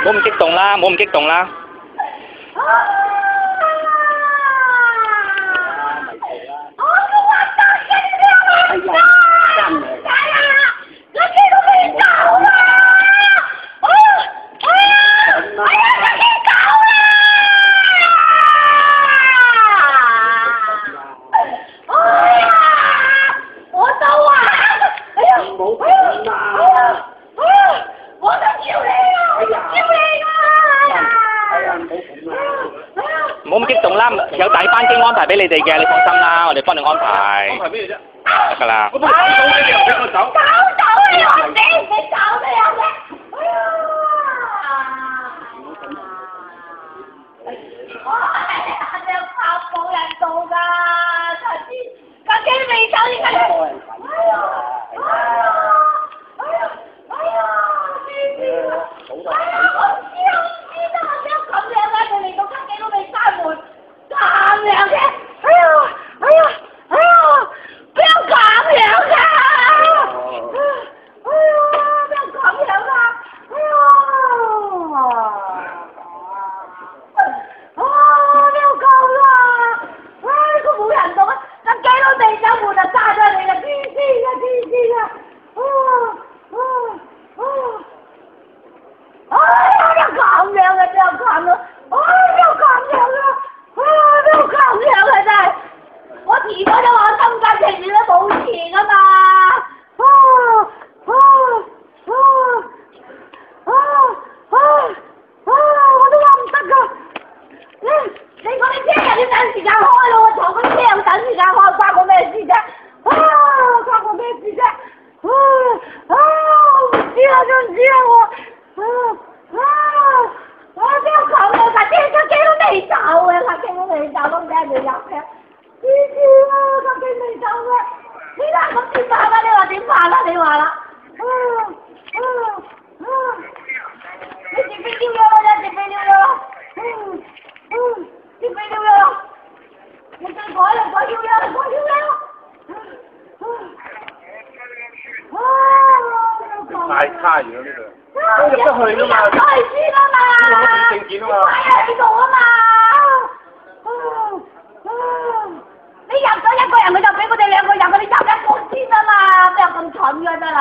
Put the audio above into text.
唔好咁激動啦，唔好咁激動啦。唔好咁激動啦，有大班機安排俾你哋嘅，你放心啦，我哋幫你安排。安排咩啫？得㗎啦。我幫你走，你又俾我走。走啊！你話死，你走咩啊？你有靠冇人做㗎，架機未走點解？太差咗呢度，都入得去㗎嘛，攞證件啊嘛，擺喺呢度啊嘛，你入咗一個人佢就俾我哋兩個入，佢哋入一個先啊嘛，邊有咁蠢㗎真係。